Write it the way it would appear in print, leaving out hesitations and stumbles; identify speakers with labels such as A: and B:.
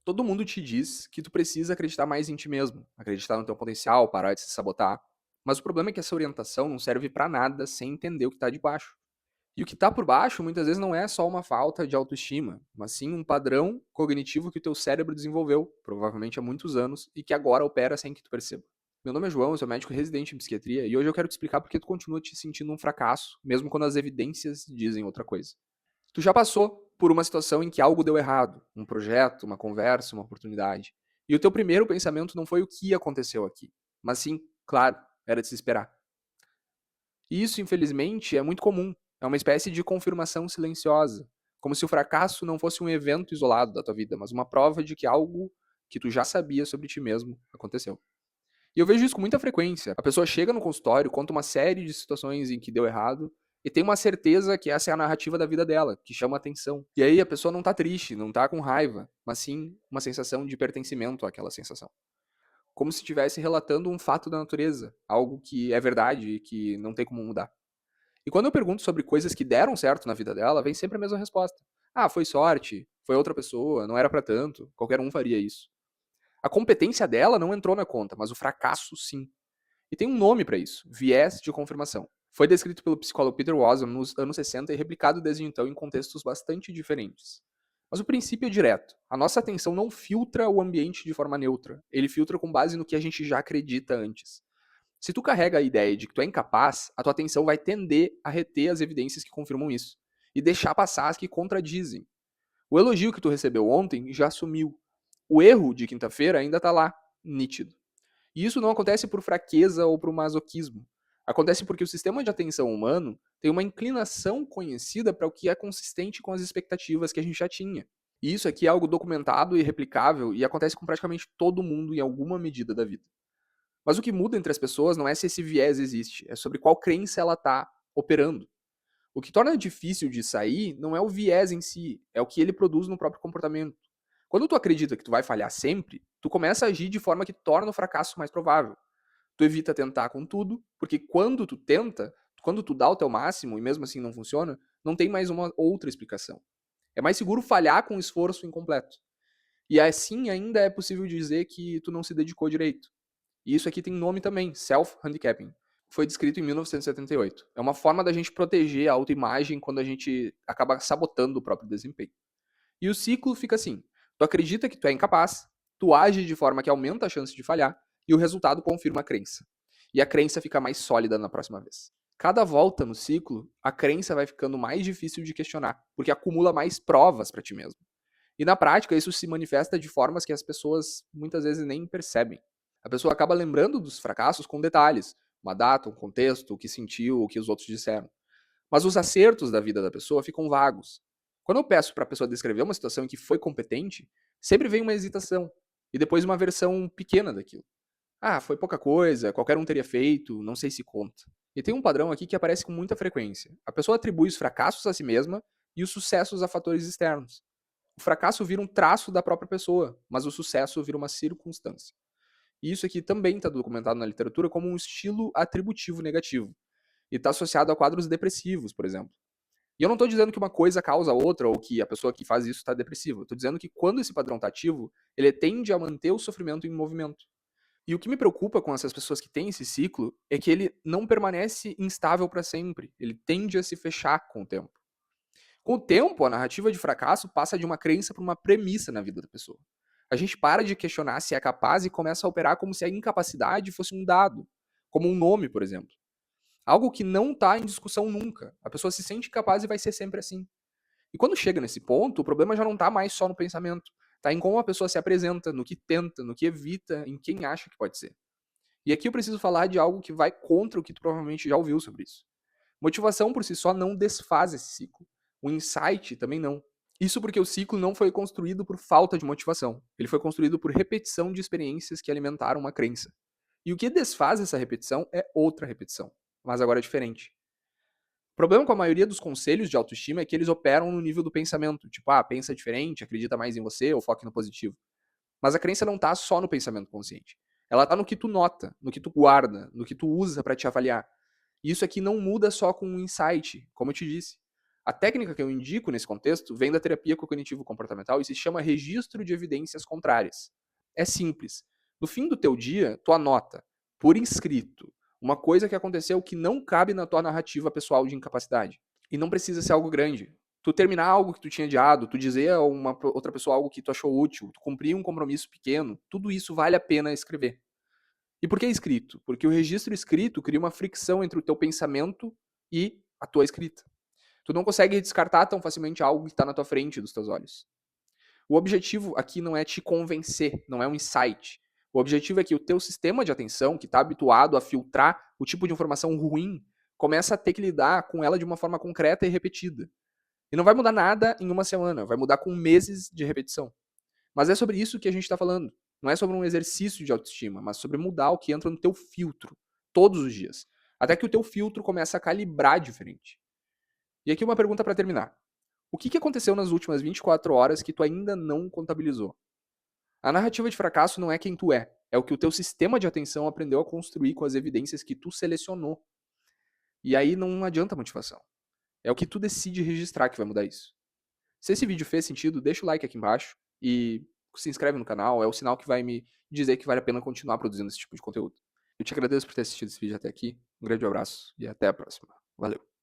A: Todo mundo te diz que tu precisa acreditar mais em ti mesmo, acreditar no teu potencial, parar de se sabotar. Mas o problema é que essa orientação não serve pra nada sem entender o que tá de baixo. E o que tá por baixo muitas vezes não é só uma falta de autoestima, mas sim um padrão cognitivo que o teu cérebro desenvolveu, provavelmente há muitos anos, e que agora opera sem que tu perceba. Meu nome é João, eu sou médico residente em psiquiatria e hoje eu quero te explicar por que tu continua te sentindo um fracasso, mesmo quando as evidências dizem outra coisa. Tu já passou por uma situação em que algo deu errado, um projeto, uma conversa, uma oportunidade. E o teu primeiro pensamento não foi o que aconteceu aqui, mas sim, claro, era de se esperar. E isso, infelizmente, é muito comum. É uma espécie de confirmação silenciosa, como se o fracasso não fosse um evento isolado da tua vida, mas uma prova de que algo que tu já sabia sobre ti mesmo aconteceu. E eu vejo isso com muita frequência. A pessoa chega no consultório, conta uma série de situações em que deu errado, e tem uma certeza que essa é a narrativa da vida dela, que chama atenção. E aí a pessoa não tá triste, não tá com raiva, mas sim uma sensação de pertencimento àquela sensação. Como se estivesse relatando um fato da natureza, algo que é verdade e que não tem como mudar. E quando eu pergunto sobre coisas que deram certo na vida dela, vem sempre a mesma resposta. Ah, foi sorte, foi outra pessoa, não era pra tanto, qualquer um faria isso. A competência dela não entrou na conta, mas o fracasso sim. E tem um nome para isso: viés de confirmação. Foi descrito pelo psicólogo Peter Wasson nos anos 60 e replicado desde então em contextos bastante diferentes. Mas o princípio é direto. A nossa atenção não filtra o ambiente de forma neutra. Ele filtra com base no que a gente já acredita antes. Se tu carrega a ideia de que tu é incapaz, a tua atenção vai tender a reter as evidências que confirmam isso e deixar passar as que contradizem. O elogio que tu recebeu ontem já sumiu. O erro de quinta-feira ainda tá lá, nítido. E isso não acontece por fraqueza ou por masoquismo. Acontece porque o sistema de atenção humano tem uma inclinação conhecida para o que é consistente com as expectativas que a gente já tinha. E isso aqui é algo documentado e replicável e acontece com praticamente todo mundo em alguma medida da vida. Mas o que muda entre as pessoas não é se esse viés existe, é sobre qual crença ela está operando. O que torna difícil de sair não é o viés em si, é o que ele produz no próprio comportamento. Quando tu acredita que tu vai falhar sempre, tu começa a agir de forma que torna o fracasso mais provável. Tu evita tentar com tudo, porque quando tu tenta, quando tu dá o teu máximo e mesmo assim não funciona, não tem mais uma outra explicação. É mais seguro falhar com um esforço incompleto. E assim ainda é possível dizer que tu não se dedicou direito. E isso aqui tem nome também, self-handicapping. Foi descrito em 1978. É uma forma da gente proteger a autoimagem quando a gente acaba sabotando o próprio desempenho. E o ciclo fica assim: tu acredita que tu é incapaz, tu age de forma que aumenta a chance de falhar, e o resultado confirma a crença. E a crença fica mais sólida na próxima vez. Cada volta no ciclo, a crença vai ficando mais difícil de questionar, porque acumula mais provas para ti mesmo. E na prática, isso se manifesta de formas que as pessoas muitas vezes nem percebem. A pessoa acaba lembrando dos fracassos com detalhes, uma data, um contexto, o que sentiu, o que os outros disseram. Mas os acertos da vida da pessoa ficam vagos. Quando eu peço para a pessoa descrever uma situação em que foi competente, sempre vem uma hesitação e depois uma versão pequena daquilo. Ah, foi pouca coisa, qualquer um teria feito, não sei se conta. E tem um padrão aqui que aparece com muita frequência. A pessoa atribui os fracassos a si mesma e os sucessos a fatores externos. O fracasso vira um traço da própria pessoa, mas o sucesso vira uma circunstância. E isso aqui também está documentado na literatura como um estilo atributivo negativo. E está associado a quadros depressivos, por exemplo. E eu não estou dizendo que uma coisa causa a outra ou que a pessoa que faz isso está depressiva. Estou dizendo que quando esse padrão está ativo, ele tende a manter o sofrimento em movimento. E o que me preocupa com essas pessoas que têm esse ciclo é que ele não permanece instável para sempre. Ele tende a se fechar com o tempo. Com o tempo, a narrativa de fracasso passa de uma crença para uma premissa na vida da pessoa. A gente para de questionar se é capaz e começa a operar como se a incapacidade fosse um dado, como um nome, por exemplo. Algo que não está em discussão nunca. A pessoa se sente capaz e vai ser sempre assim. E quando chega nesse ponto, o problema já não está mais só no pensamento. Está em como a pessoa se apresenta, no que tenta, no que evita, em quem acha que pode ser. E aqui eu preciso falar de algo que vai contra o que tu provavelmente já ouviu sobre isso. Motivação por si só não desfaz esse ciclo. O insight também não. Isso porque o ciclo não foi construído por falta de motivação. Ele foi construído por repetição de experiências que alimentaram uma crença. E o que desfaz essa repetição é outra repetição, mas agora é diferente. O problema com a maioria dos conselhos de autoestima é que eles operam no nível do pensamento. Tipo, pensa diferente, acredita mais em você ou foque no positivo. Mas a crença não está só no pensamento consciente. Ela está no que tu nota, no que tu guarda, no que tu usa para te avaliar. E isso aqui não muda só com um insight, como eu te disse. A técnica que eu indico nesse contexto vem da terapia cognitivo-comportamental e se chama registro de evidências contrárias. É simples. No fim do teu dia, tu anota, por escrito, uma coisa que aconteceu que não cabe na tua narrativa pessoal de incapacidade. E não precisa ser algo grande. Tu terminar algo que tu tinha adiado, tu dizer a uma outra pessoa algo que tu achou útil, tu cumprir um compromisso pequeno, tudo isso vale a pena escrever. E por que escrito? Porque o registro escrito cria uma fricção entre o teu pensamento e a tua escrita. Tu não consegue descartar tão facilmente algo que está na tua frente dos teus olhos. O objetivo aqui não é te convencer, não é um insight. O objetivo é que o teu sistema de atenção, que está habituado a filtrar o tipo de informação ruim, começa a ter que lidar com ela de uma forma concreta e repetida. E não vai mudar nada em uma semana, vai mudar com meses de repetição. Mas é sobre isso que a gente está falando. Não é sobre um exercício de autoestima, mas sobre mudar o que entra no teu filtro, todos os dias. Até que o teu filtro comece a calibrar diferente. E aqui uma pergunta para terminar. O que aconteceu nas últimas 24 horas que tu ainda não contabilizou? A narrativa de fracasso não é quem tu é o que o teu sistema de atenção aprendeu a construir com as evidências que tu selecionou. E aí não adianta motivação. É o que tu decide registrar que vai mudar isso. Se esse vídeo fez sentido, deixa o like aqui embaixo e se inscreve no canal, é o sinal que vai me dizer que vale a pena continuar produzindo esse tipo de conteúdo. Eu te agradeço por ter assistido esse vídeo até aqui, um grande abraço e até a próxima. Valeu!